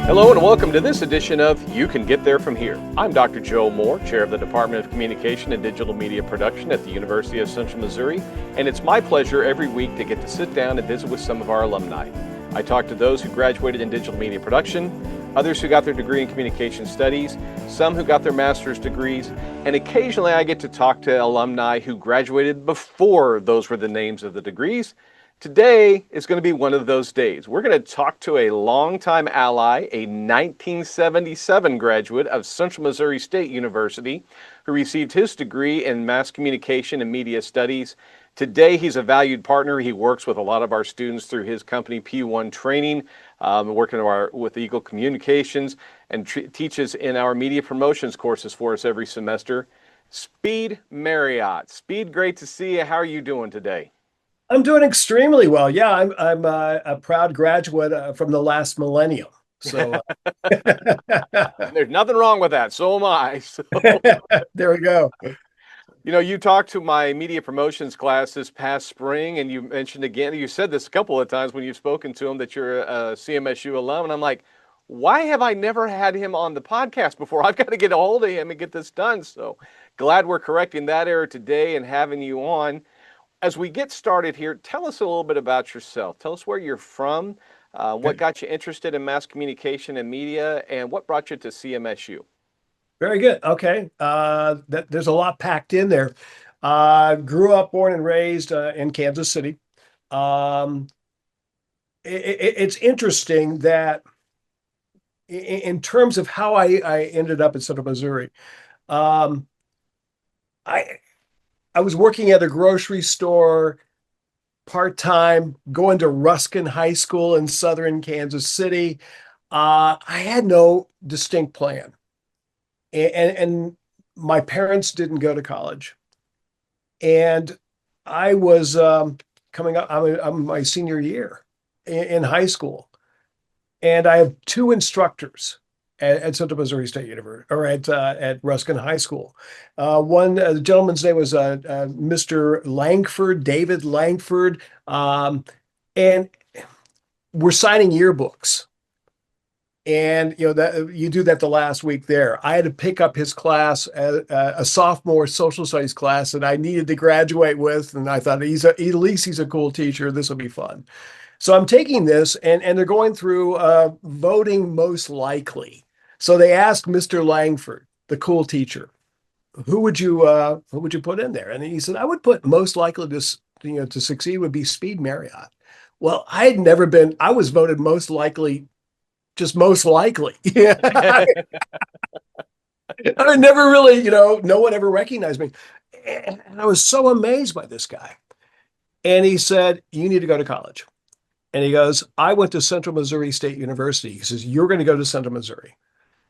Hello and welcome to this edition of You Can Get There From Here. I'm Dr. Joe Moore, Chair of the Department of Communication and Digital Media Production at the University of Central Missouri, and it's my pleasure every week to get to sit down and visit with some of our alumni. I talk to those who graduated in digital media production, others who got their degree in communication studies, some who got their master's degrees, and occasionally I get to talk to alumni who graduated before those were the names of the degrees. Today is going to be one of those days. We're going to talk to a longtime ally, a 1977 graduate of Central Missouri State University, who received his degree in mass communication and media studies. Today, he's a valued partner. He works with a lot of our students through his company, P1 Training, working with Eagle Communications, and teaches in our media promotions courses for us every semester. Speed Marriott. Speed, great to see you. How are you doing today? I'm doing extremely well. Yeah, I'm a proud graduate from the last millennium. So There's nothing wrong with that. So am I. So, there we go. you talked to my media promotions class this past spring, and you mentioned again, you said this a couple of times when you've spoken to him that you're a CMSU alum. And I'm like, why have I never had him on the podcast before? I've got to get a hold of him and get this done. So glad we're correcting that error today and having you on. As we get started here, tell us a little bit about yourself. Tell us where you're from, what got you interested in mass communication and media, and what brought you to CMSU. Very good. Okay. There's a lot packed in there. Grew up, born and raised in Kansas City. Um, it's interesting that in terms of how I ended up in Central Missouri, um, I I was working at a grocery store part-time, going to Ruskin High School in southern Kansas City. I had no distinct plan. And my parents didn't go to college. And I was coming up, I'm my senior year in high school. And I have two instructors at Central Missouri State University or at Ruskin High School. The gentleman's name was Mr. Langford, David Langford, and we're signing yearbooks. And that you do that the last week there. I had to pick up his class, a sophomore social studies class that I needed to graduate with, and I thought at least he's a cool teacher. This will be fun. So I'm taking this, and they're going through voting most likely. So they asked Mr. Langford, the cool teacher, who would you put in there? And he said, I would put most likely to succeed would be Speed Marriott. Well, I was voted most likely, just most likely. I never really, no one ever recognized me. And I was so amazed by this guy. And he said, you need to go to college. And he goes, I went to Central Missouri State University. He says, you're going to go to Central Missouri.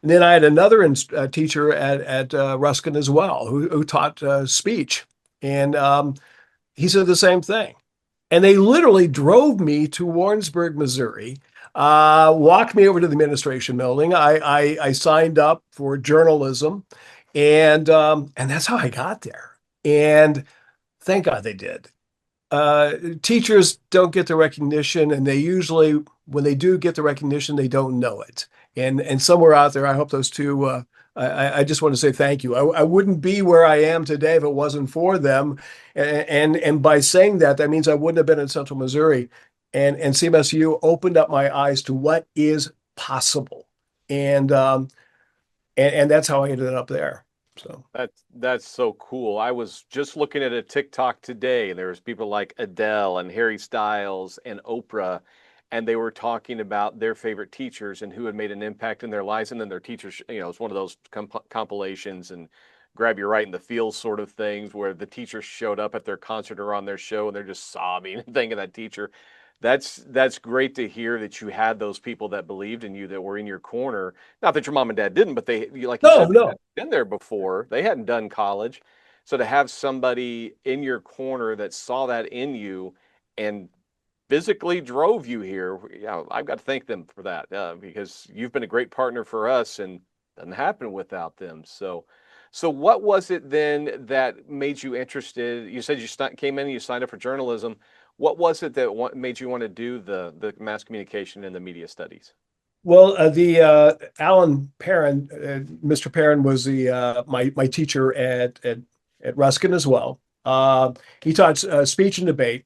And then I had another teacher at Ruskin as well who taught speech. And he said the same thing. And they literally drove me to Warrensburg, Missouri, walked me over to the administration building. I signed up for journalism, and that's how I got there. And thank God they did. Teachers don't get the recognition, and they usually, when they do get the recognition, they don't know it. And somewhere out there, I hope those two. I just want to say thank you. I wouldn't be where I am today if it wasn't for them. And by saying that, that means I wouldn't have been in Central Missouri. And CMSU opened up my eyes to what is possible. And that's how I ended up there. So That's so cool. I was just looking at a TikTok today, and there was people like Adele and Harry Styles and Oprah, and they were talking about their favorite teachers and who had made an impact in their lives. And then their teachers, it's one of those compilations and grab you right in the feels sort of things where the teachers showed up at their concert or on their show and they're just sobbing and thanking that teacher. That's great to hear that you had those people that believed in you, that were in your corner. Not that your mom and dad didn't, but like you no, said, they no. hadn't been there before. They hadn't done college. So to have somebody in your corner that saw that in you and physically drove you here, I've got to thank them for that, because you've been a great partner for us and it doesn't happen without them. So what was it then that made you interested? You said you came in and you signed up for journalism. What was it that made you want to do the mass communication and the media studies? Well, the Alan Perrin, Mr. Perrin was the my teacher at Ruskin as well. He taught speech and debate.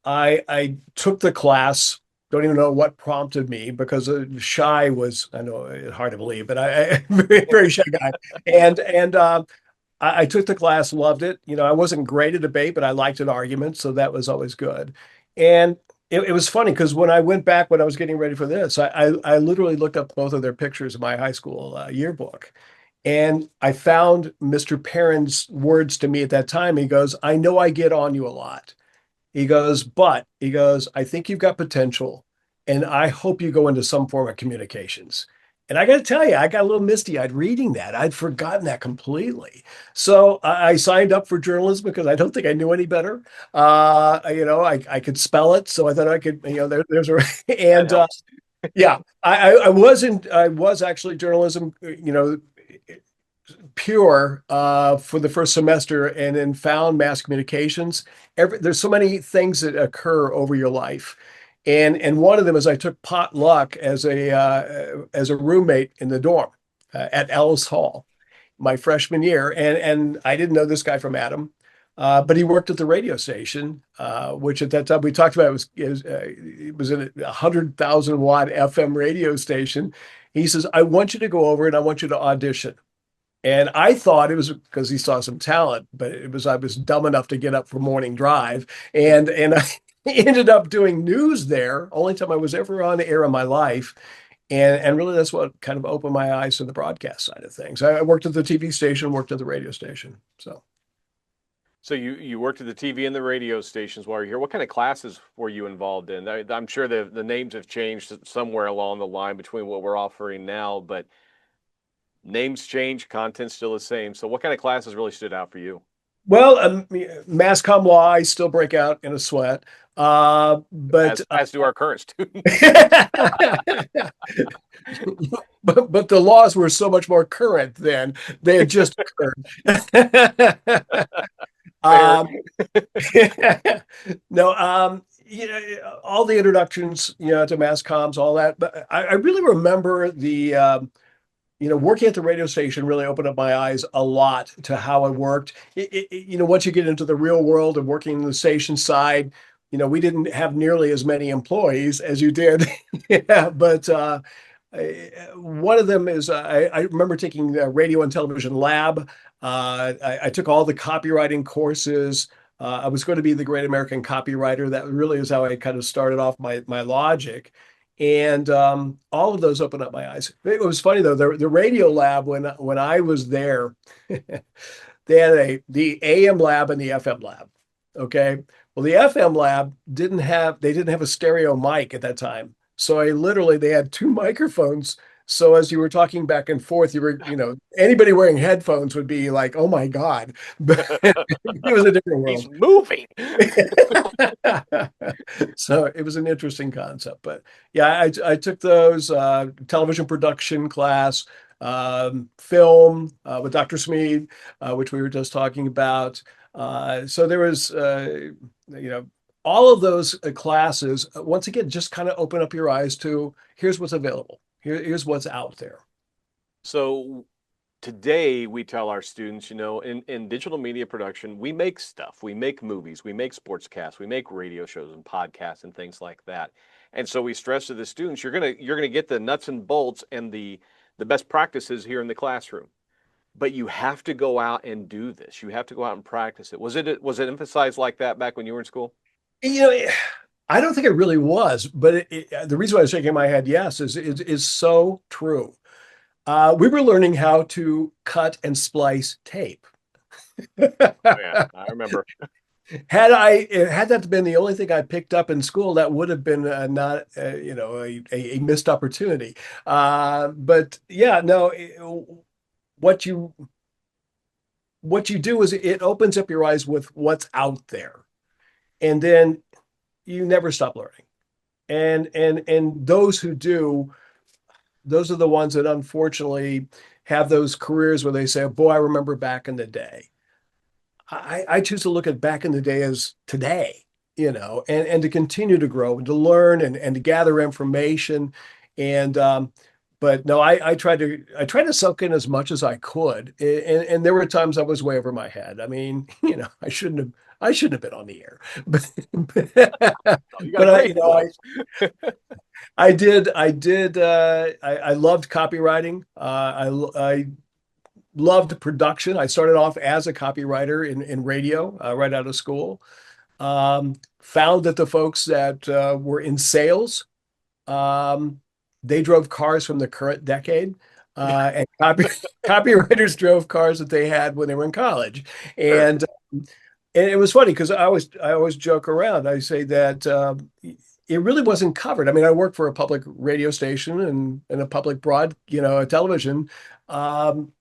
I took the class. Don't even know what prompted me because shy was, I know it's hard to believe, but I very, very shy guy. And I took the class, loved it. I wasn't great at debate, but I liked an argument, so that was always good. And it was funny because when I went back when I was getting ready for this, I literally looked up both of their pictures in my high school yearbook. And I found Mr. Perrin's words to me at that time. He goes, I know I get on you a lot. He goes, I think you've got potential, and I hope you go into some form of communications. And I got to tell you, I got a little misty-eyed reading that. I'd forgotten that completely. So I signed up for journalism because I don't think I knew any better. I could spell it, so I thought I could. There's a That and helps. yeah, I was actually journalism. Pure for the first semester and then found mass communications. There's so many things that occur over your life. And one of them is I took potluck as a roommate in the dorm at Ellis Hall my freshman year. And I didn't know this guy from Adam. But he worked at the radio station, which at that time we talked about it was a 100,000 watt FM radio station. He says, I want you to go over and I want you to audition. And I thought it was because he saw some talent, but it was I was dumb enough to get up for morning drive, and I ended up doing news there. Only time I was ever on the air in my life, and really that's what kind of opened my eyes to the broadcast side of things. I worked at the TV station, worked at the radio station, so. So you worked at the TV and the radio stations while you're here. What kind of classes were you involved in? I'm sure the names have changed somewhere along the line between what we're offering now, but names change, content's still the same. So what kind of classes really stood out for you? Well, mass comm law, I still break out in a sweat. But As do our current students. but the laws were so much more current then. They had just occurred. Fair. Um, no, all the introductions, to mass comms, all that. But I really remember working at the radio station really opened up my eyes a lot to how it worked. Once you get into the real world of working the station side, we didn't have nearly as many employees as you did. Yeah, but one of them is I remember taking the radio and television lab. I took all the copywriting courses. I was going to be the great American copywriter. That really is how I kind of started off my logic. And all of those opened up my eyes. It was funny though, the radio lab when I was there, they had the AM lab and the FM lab. Okay. Well, the FM lab they didn't have a stereo mic at that time. So they had two microphones. So as you were talking back and forth, anybody wearing headphones would be like, oh my God. But it was a different He's world. moving. So it was an interesting concept. But yeah, I took those television production class, film with Dr. Smead, which we were just talking about. So there was, all of those classes, once again, just kind of open up your eyes to here's what's available. Here's what's out there. So today we tell our students, in digital media production, we make stuff. We make movies, we make sportscasts, we make radio shows and podcasts and things like that. And so we stress to the students, you're gonna get the nuts and bolts and the best practices here in the classroom. But you have to go out and do this. You have to go out and practice it. Was it emphasized like that back when you were in school? You know, I don't think it really was, but the reason why I was shaking my head, yes, is so true. We were learning how to cut and splice tape. Oh, yeah, I remember. Had that been the only thing I picked up in school, that would have been not a missed opportunity. But yeah, no, what you what you do is it opens up your eyes with what's out there, and then you never stop learning. And those who do, those are the ones that unfortunately have those careers where they say, "Boy, I remember back in the day." I choose to look at back in the day as today, and to continue to grow and to learn and to gather information. And but no, I tried to soak in as much as I could, and there were times I was way over my head. I mean, I shouldn't have been on the air, but Oh, you got a but great voice. I loved copywriting. I loved production. I started off as a copywriter in radio right out of school. Found that the folks that were in sales, um, they drove cars from the current decade, and copywriters drove cars that they had when they were in college. Sure. And it was funny because I always joke around. I say that it really wasn't covered. I mean, I worked for a public radio station and a public a television. Um,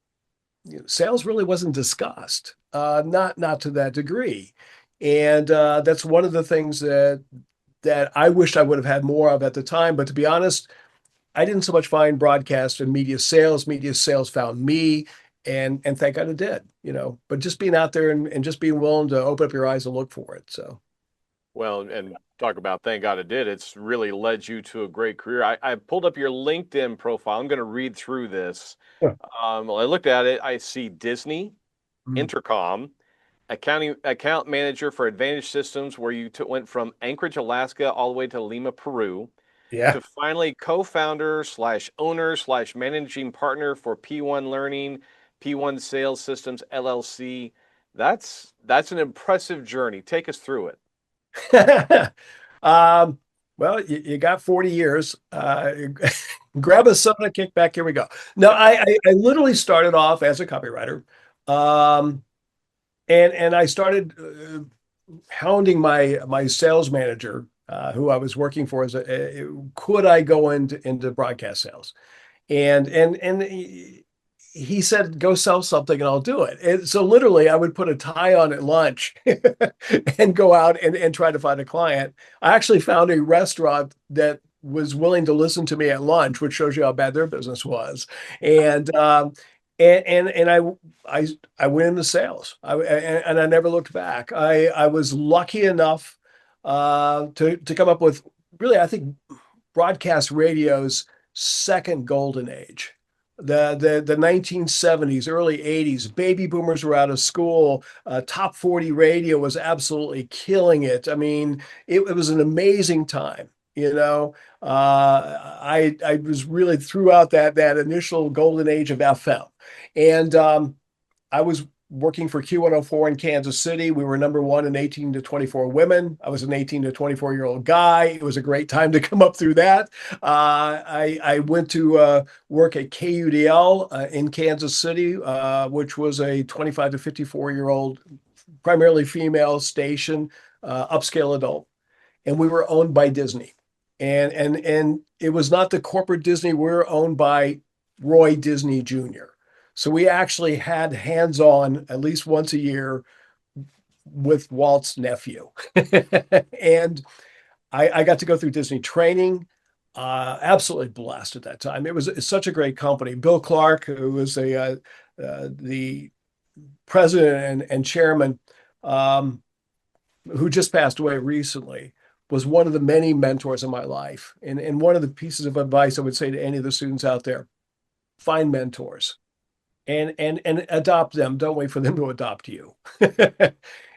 Sales really wasn't discussed, not to that degree. And that's one of the things that I wished I would have had more of at the time. But to be honest, I didn't so much find broadcast and media sales. Media sales found me, and thank God it did. But just being out there and just being willing to open up your eyes and look for it. So Well, and talk about thank God it did. It's really led you to a great career. I pulled up your LinkedIn profile. I'm going to read through this. yeah. Well, I looked at it. I see Disney, Mm. Intercom, account manager for Advantage Systems, where you went from Anchorage, Alaska, all the way to Lima, Peru, Yeah. to finally co-founder slash owner slash managing partner for P1 Learning, P1 Sales Systems LLC. That's an impressive journey. Take us through it. Um, well, you got 40 years. Grab a soda, kick back. Here we go. No, I literally started off as a copywriter. Um, and I started hounding my sales manager, who I was working for, could I go into broadcast sales? And he said, go sell something and I'll do it. And so literally I would put a tie on at lunch and go out and try to find a client. I actually found a restaurant that was willing to listen to me at lunch, which shows you how bad their business was. And and I went into sales. And I never looked back. I was lucky enough to come up with, really, I think, broadcast radio's second golden age. The 1970s, early 80s, baby boomers were out of school. Top 40 radio was absolutely killing it. I mean, it was an amazing time. I was really throughout that initial golden age of FM. And I was working for Q104 in Kansas City. We were number one in 18 to 24 women. I was an 18 to 24-year-old guy. It was a great time to come up through that. I went to work at KUDL in Kansas City, which was a 25 to 54-year-old, primarily female station, upscale adult. And we were owned by Disney. And it was not the corporate Disney. We were owned by Roy Disney Jr. So we actually had hands-on at least once a year with Walt's nephew. And I got to go through Disney training. Absolutely blessed at that time. It's such a great company. Bill Clark, who was the president and chairman, um, who just passed away recently, was one of the many mentors in my life. And one of the pieces of advice I would say to any of the students out there: find mentors and adopt them. Don't wait for them to adopt you.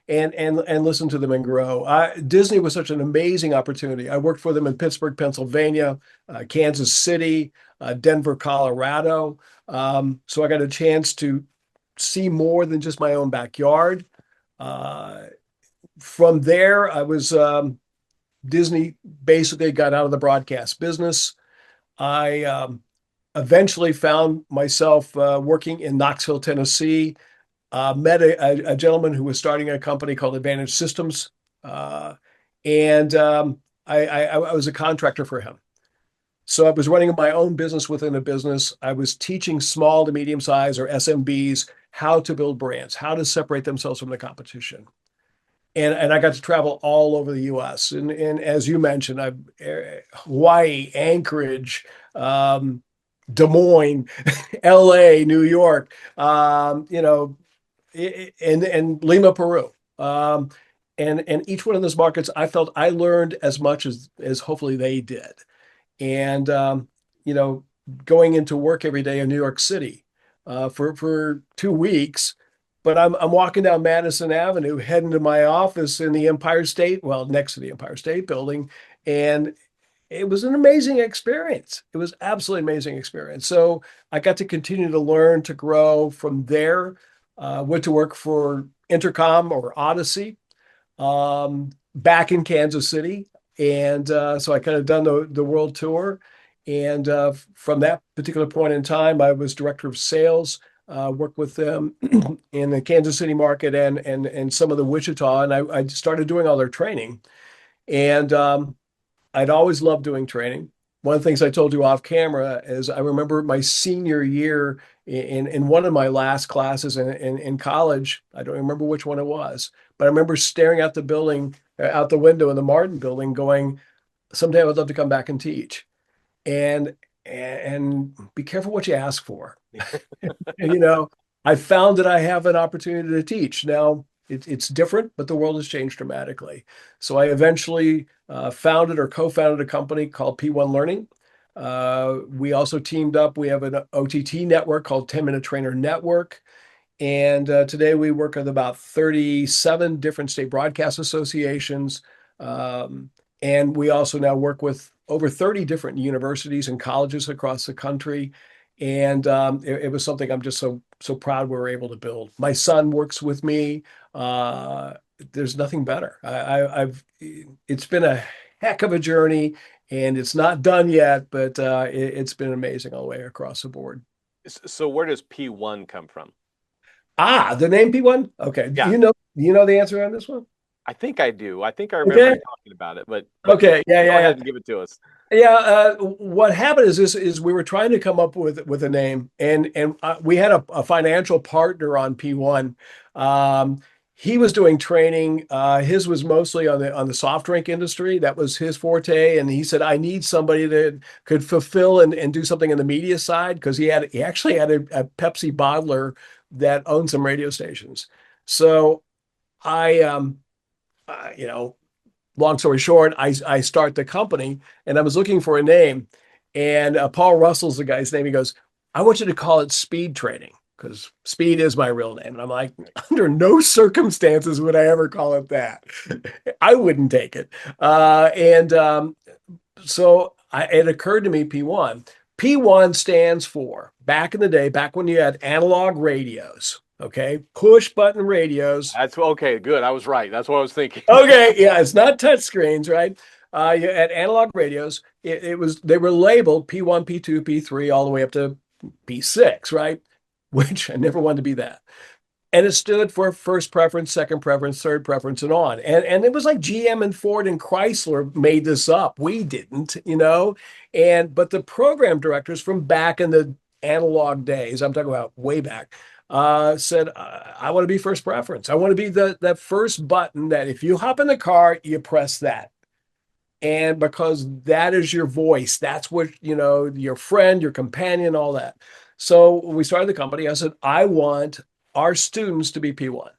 And listen to them and grow. Disney was such an amazing opportunity. I worked for them in Pittsburgh, Pennsylvania, Kansas City, Denver, Colorado. So I got a chance to see more than just my own backyard. Uh, from there, I was Disney basically got out of the broadcast business. I eventually found myself working in Knoxville, Tennessee. Met a gentleman who was starting a company called Advantage Systems, uh, and I was a contractor for him. So I was running my own business within a business. I was teaching small to medium size, or SMBs, how to build brands, how to separate themselves from the competition. And I got to travel all over the U.S. And as you mentioned, Hawaii, Anchorage, Des Moines, L.A., New York, and Lima, Peru. And each one of those markets, I felt I learned as much as hopefully they did. And going into work every day in New York City for 2 weeks. But I'm walking down Madison Avenue, heading to my office in the Empire State, well, next to the Empire State Building, and it was an amazing experience. It was absolutely amazing experience. So I got to continue to learn, to grow from there. Went to work for Entercom or Odyssey back in Kansas City. And so I kind of done the world tour. And from that particular point in time, I was director of sales, worked with them in the Kansas City market and some of the Wichita. And I started doing all their training. And I'd always loved doing training. One of the things I told you off camera is I remember my senior year in one of my last classes in college. I don't remember which one it was, but I remember staring out the building, out the window in the Martin building, going, "Someday I would love to come back and teach." And be careful what you ask for. you know, I found that I have an opportunity to teach. Now it's different, but the world has changed dramatically. So I eventually founded or co-founded a company called P1 Learning. We also teamed up. We have an OTT network called 10 Minute Trainer Network. And today we work with about 37 different state broadcast associations. And we also now work with over 30 different universities and colleges across the country. And it was something I'm just so proud we were able to build. My son works with me. Uh, there's nothing better. I've It's been a heck of a journey, and it's not done yet, but it's been amazing all the way across the board. So where does P1 come from? The name P1? Okay. Yeah, You know the answer on this one? I think I do. I think I remember Okay. you talking about it, but Okay. Yeah, go yeah, ahead yeah. and give it to us. Yeah, what happened is this is we were trying to come up with a name, and we had a financial partner on P1. Um, he was doing training. His was mostly on the soft drink industry. That was his forte, and he said, "I need somebody that could fulfill and do something in the media side," because he actually had a Pepsi bottler that owned some radio stations. So I you know long story short, I start the company and I was looking for a name. And Paul Russell's the guy's name. He goes, "I want you to call it speed training because speed is my real name." And I'm like, under no circumstances would I ever call it that. I wouldn't take it. And so it occurred to me P1. P1 stands for, back in the day, back when you had analog radios, okay, push button radios. That's okay. Good. I was right. That's what I was thinking. Okay, yeah, it's not touch screens, right? You had analog radios. It was they were labeled P1, P2, P3, all the way up to P6, right? Which I never wanted to be that. And it stood for first preference, second preference, third preference, and on. And it was like GM and Ford and Chrysler made this up. We didn't, but the program directors from back in the analog days, I'm talking about way back, said, I want to be first preference. I want to be that first button that if you hop in the car, you press that. And because that is your voice, that's what, your friend, your companion, all that. So when we started the company, I said, I want our students to be P1,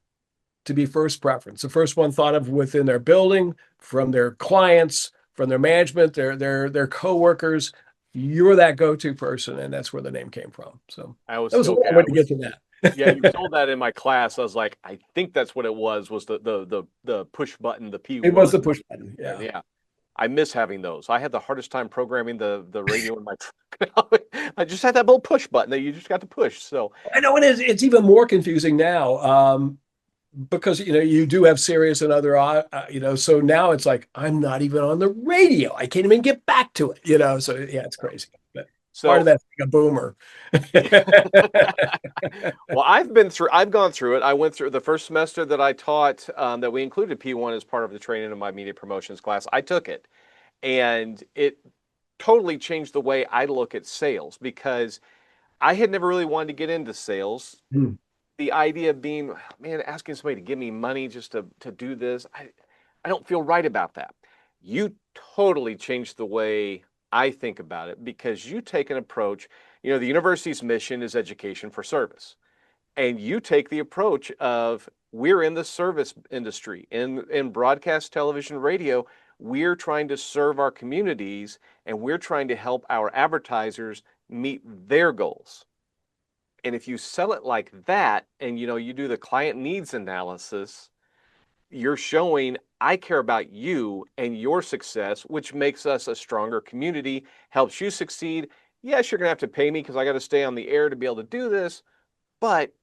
to be first preference, the first one thought of within their building, from their clients, from their management, their coworkers. You're that go-to person, and that's where the name came from. So I was that was a okay. long way to get to Yeah, you that. told that in my class. I was like, I think that's what it was the push button, the It was P1. the push button. And Yeah. yeah, I miss having those. I had the hardest time programming the radio in my truck. I just had that little push button that you just got to push. So I know it is. It's even more confusing now. Because you do have Sirius and other so now it's like I'm not even on the radio. I can't even get back to it. So yeah, it's crazy, but part of so that's being a boomer. well, I've gone through it. I went through the first semester that I taught, that we included P1 as part of the training of my media promotions class. I took it, and it totally changed the way I look at sales because I had never really wanted to get into sales. Hmm. The idea of being, man, asking somebody to give me money just to do this, I don't feel right about that. You totally changed the way I think about it because you take an approach, the university's mission is education for service. And you take the approach of we're in the service industry, in broadcast television, radio. We're trying to serve our communities and we're trying to help our advertisers meet their goals. And if you sell it like that and you do the client needs analysis, you're showing I care about you and your success, which makes us a stronger community, helps you succeed. Yes, you're going to have to pay me because I got to stay on the air to be able to do this, but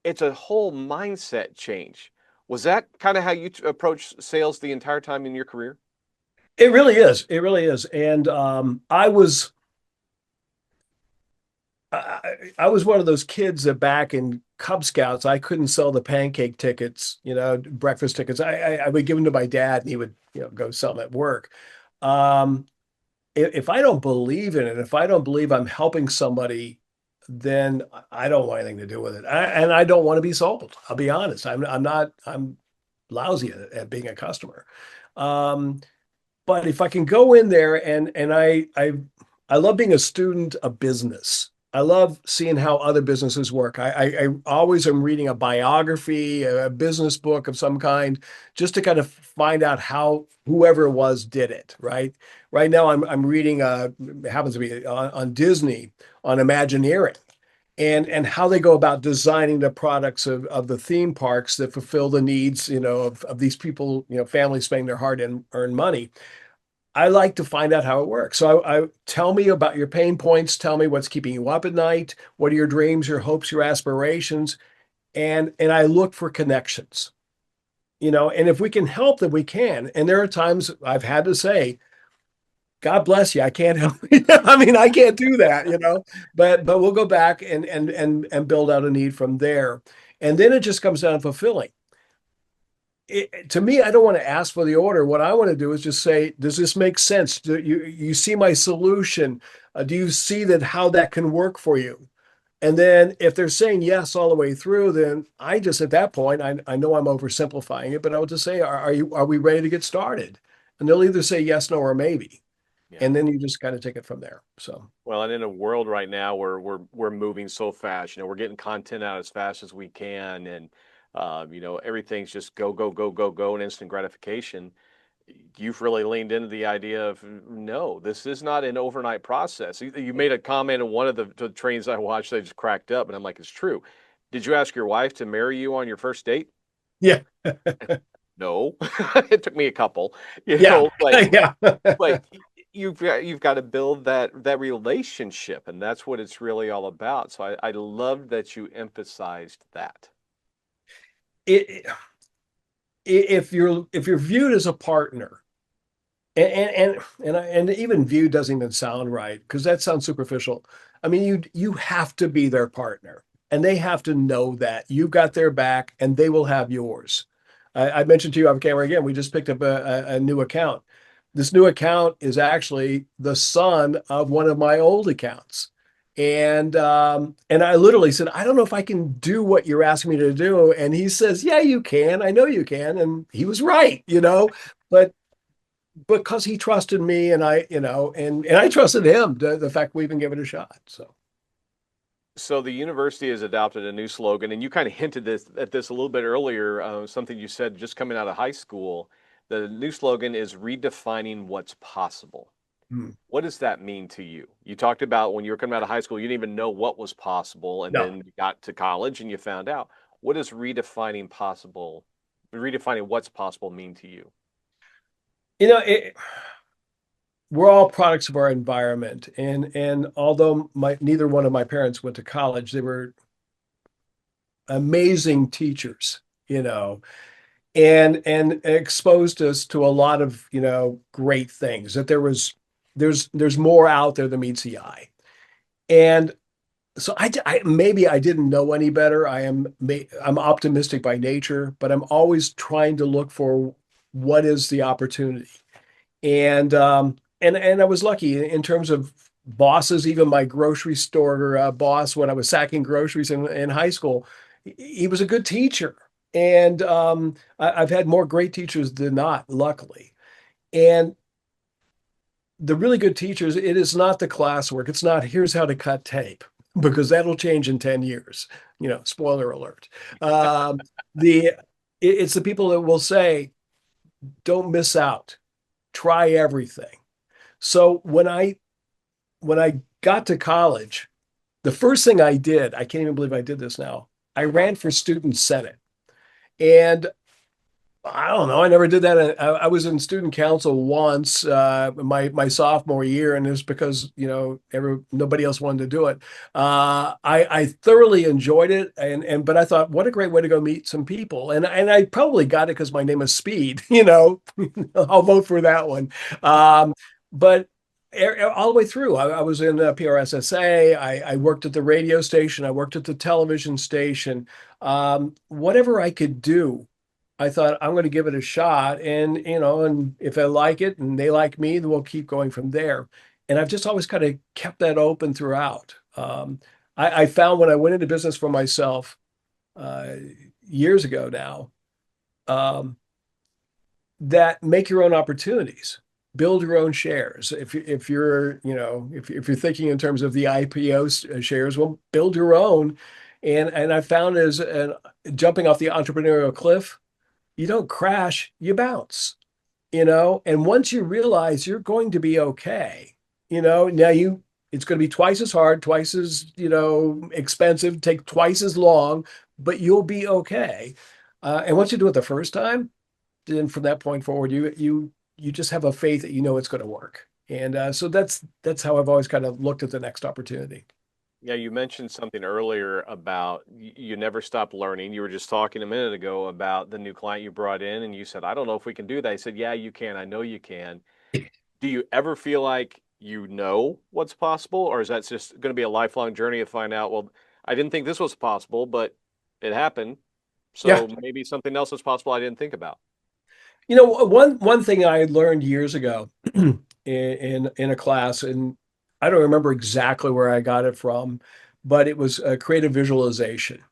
it's a whole mindset change. Was that kind of how you approached sales the entire time in your career? It really is. It really is. And I was one of those kids that back in Cub Scouts, I couldn't sell the pancake tickets, breakfast tickets. I would give them to my dad and he would, go sell them at work. Um, if I don't believe in it, if I don't believe I'm helping somebody, then I don't want anything to do with it. And I don't want to be sold. I'll be honest. I'm lousy at being a customer. Um, but if I can go in there and I love being a student of business. I love seeing how other businesses work. I always am reading a biography, a business book of some kind, just to kind of find out how whoever it was did it. Right now, I'm reading it happens to be on Disney on Imagineering and how they go about designing the products of the theme parks that fulfill the needs, of these people, families spending their hard earned money. I like to find out how it works. So I tell me about your pain points. Tell me what's keeping you up at night. What are your dreams, your hopes, your aspirations? And I look for connections, and if we can help them, we can. And there are times I've had to say, God bless you. I can't help you. I mean, I can't do that, but we'll go back and build out a need from there. And then it just comes down to fulfilling. To me, I don't want to ask for the order. What I want to do is just say, does this make sense? Do you see my solution? Do you see that how that can work for you? And then if they're saying yes all the way through, then I just at that point, I know I'm oversimplifying it, but I would just say, are we ready to get started? And they'll either say yes, no, or maybe. Yeah. And then you just kind of take it from there. So Well, and in a world right now where we're moving so fast, we're getting content out as fast as we can, and everything's just go go go go go and instant gratification. You've really leaned into the idea of no, this is not an overnight process. You made a comment on one of the trains I watched. I just cracked up, and I'm like, it's true. Did you ask your wife to marry you on your first date? yeah, No, it took me a couple, yeah, but yeah. but you've got to build that relationship, and that's what it's really all about. So I love that you emphasized that. It, if you're viewed as a partner, and even viewed doesn't even sound right because that sounds superficial. I mean, you have to be their partner, and they have to know that you've got their back, and they will have yours. I mentioned to you off camera again. We just picked up a new account. This new account is actually the son of one of my old accounts. And I literally said, I don't know if I can do what you're asking me to do. And he says, yeah, you can. I know you can. And he was right, but because he trusted me and and I trusted him, the fact we even gave it a shot. So the university has adopted a new slogan, and you kind of hinted at this a little bit earlier. Something you said just coming out of high school. The new slogan is redefining what's possible. Hmm. What does that mean to you? You talked about when you were coming out of high school, you didn't even know what was possible, and No, then you got to college and you found out. What does redefining what's possible mean to you? we're all products of our environment. And although neither one of my parents went to college, they were amazing teachers, and exposed us to a lot of, great things that there's more out there than meets the eye. And so maybe I didn't know any better. I'm optimistic by nature, but I'm always trying to look for what is the opportunity. And I was lucky in terms of bosses. Even my grocery store boss, when I was sacking groceries in high school, he was a good teacher. And I've had more great teachers than not, luckily. And the really good teachers, it is not the classwork. It's not here's how to cut tape because that'll change in 10 years. Spoiler alert. The it's the people that will say, don't miss out. try everything. So when I got to college, the first thing I did, I can't even believe I did this now. I ran for student senate. And I don't know. I never did that. I was in student council once, my sophomore year, and it was because nobody else wanted to do it. I thoroughly enjoyed it, and but I thought, what a great way to go meet some people, and I probably got it because my name is Speed. I'll vote for that one. But all the way through, I was in PRSSA. I worked at the radio station. I worked at the television station. Whatever I could do, I thought I'm going to give it a shot, and if I like it and they like me, then we'll keep going from there. And I've just always kind of kept that open throughout. I found when I went into business for myself uh, years ago now, um, that make your own opportunities, build your own shares. If you're if you're thinking in terms of the IPO shares, well, build your own. And I found as jumping off the entrepreneurial cliff, you don't crash, you bounce. And once you realize you're going to be okay, now it's going to be twice as hard, twice as, expensive, take twice as long, but you'll be okay. And once you do it the first time, then from that point forward, you just have a faith that it's going to work. And so that's how I've always kind of looked at the next opportunity. Yeah, you mentioned something earlier about you never stop learning. You were just talking a minute ago about the new client you brought in, and you said, I don't know if we can do that. I said, yeah, you can. I know you can. Do you ever feel like you know what's possible, or is that just going to be a lifelong journey to find out, well, I didn't think this was possible, but it happened. Yeah. So maybe something else is possible I didn't think about. One thing I learned years ago in a class, and I don't remember exactly where I got it from, but it was a creative visualization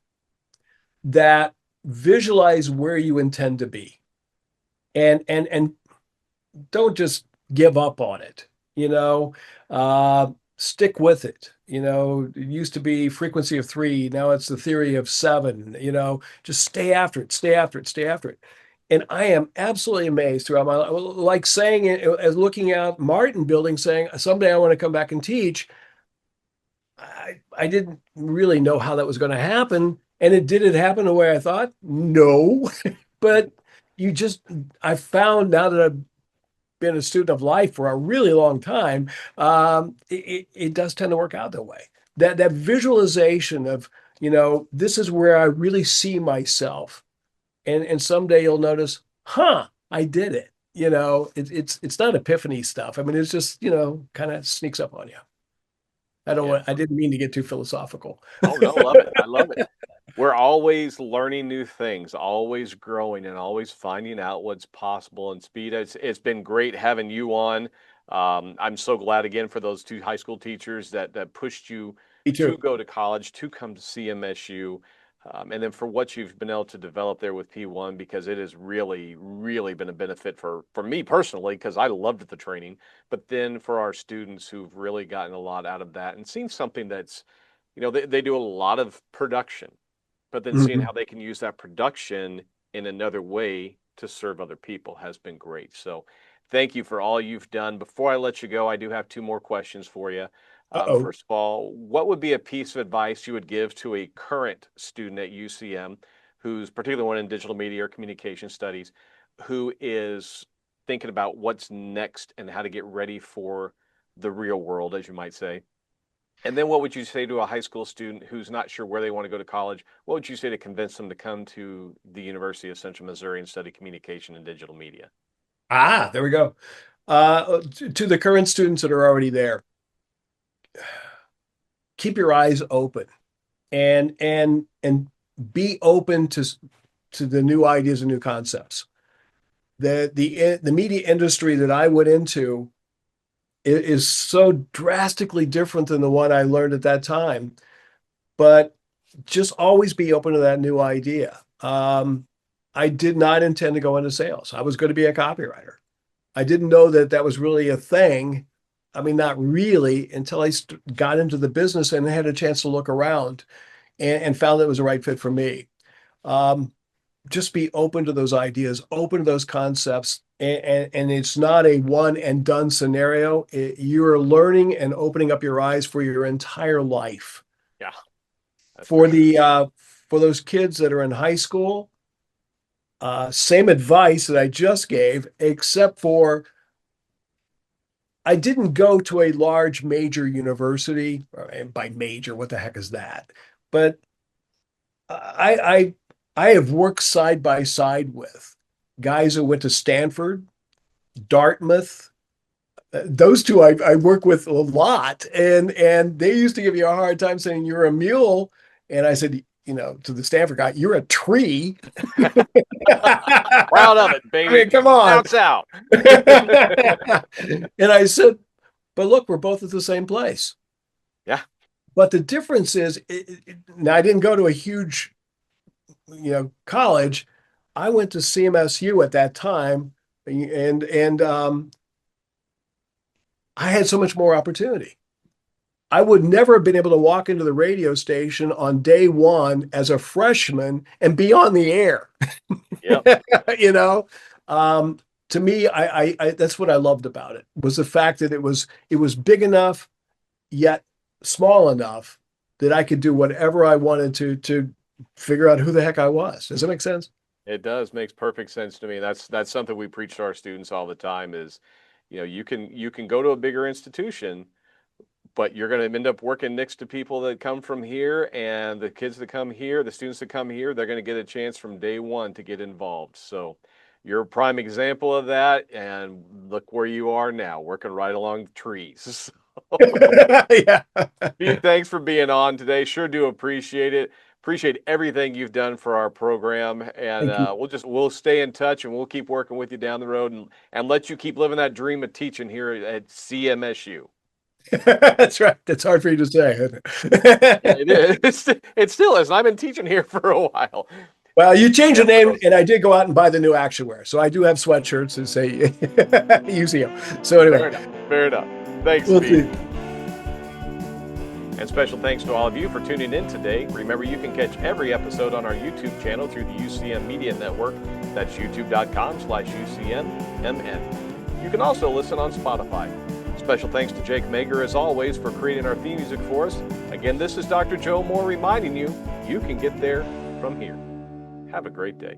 that visualize where you intend to be, and don't just give up on it. You know, Stick with it. It used to be frequency of three. Now it's the theory of seven. Just stay after it, stay after it, stay after it. And I am absolutely amazed throughout my life, like saying it as looking out Martin building, saying someday I want to come back and teach. I didn't really know how that was going to happen. And did it happen the way I thought? No. But you just, I found now that I've been a student of life for a really long time, it does tend to work out that way. That visualization of, this is where I really see myself. And someday you'll notice, huh, I did it. It's not epiphany stuff. I mean, it's just, kind of sneaks up on you. Yeah. I didn't mean to get too philosophical. Oh no, love it. I love it. We're always learning new things, always growing, and always finding out what's possible. And Speed, it's been great having you on. I'm so glad again for those two high school teachers that pushed you Me to too. go to college, to come to CMSU, and then for what you've been able to develop there with P1, because it has really, really been a benefit for me personally, because I loved the training, but then for our students who've really gotten a lot out of that and seen something that's, they do a lot of production, but then seeing Mhm. how they can use that production in another way to serve other people has been great. So thank you for all you've done. Before I let you go, I do have two more questions for you. Uh-oh. First of all, what would be a piece of advice you would give to a current student at UCM who's particularly one in digital media or communication studies, who is thinking about what's next and how to get ready for the real world, as you might say? And then what would you say to a high school student who's not sure where they want to go to college? What would you say to convince them to come to the University of Central Missouri and study communication and digital media? There we go. To the current students that are already there, keep your eyes open and be open to the new ideas and new concepts. The media industry that I went into is so drastically different than the one I learned at that time. But just always be open to that new idea. I did not intend to go into sales. I was going to be a copywriter. I didn't know that that was really a thing. I mean, not really until I got into the business and had a chance to look around and found that it was the right fit for me. Um, just be open to those ideas, open to those concepts. and it's not a one and done scenario. You're learning and opening up your eyes for your entire life. Yeah, that's for For sure. for those kids that are in high school, same advice that I just gave, except for I didn't go to a large major university. And by major, what the heck is that? But I have worked side by side with guys who went to Stanford, Dartmouth. Those two I work with a lot, and they used to give you a hard time saying you're a mule, and I said, to the Stanford guy, you're a tree. Proud of it, I baby. mean, come on. Shouts out. And I said, but look, we're both at the same place. Yeah. But the difference is, now I didn't go to a huge, college. I went to CMSU at that time, and I had so much more opportunity. I would never have been able to walk into the radio station on day one as a freshman and be on the air. Yep. you know, to me, I that's what I loved about it, was the fact that it was big enough yet small enough that I could do whatever I wanted to figure out who the heck I was. Does that make sense? It does. Makes perfect sense to me. That's something we preach to our students all the time is, you can go to a bigger institution, but you're going to end up working next to people that come from here, and the kids that come here, the students that come here, they're going to get a chance from day one to get involved. So you're a prime example of that, and look where you are now, working right along the trees. Yeah. Pete, thanks for being on today. Sure do appreciate it. Appreciate everything you've done for our program, and Thank you. we'll stay in touch, and we'll keep working with you down the road, and let you keep living that dream of teaching here at CMSU. That's right. That's hard for you to say. It is. It still is. And I've been teaching here for a while. Well, you changed the name, and I did go out and buy the new action wear. So I do have sweatshirts that say UCM. So Fair anyway, enough. Fair enough. Thanks, we'll Pete. see. And special thanks to all of you for tuning in today. Remember, you can catch every episode on our YouTube channel through the UCM Media Network. That's youtube.com/UCMMN. You can also listen on Spotify. Special thanks to Jake Mager, as always, for creating our theme music for us. Again, this is Dr. Joe Moore reminding you, you can get there from here. Have a great day.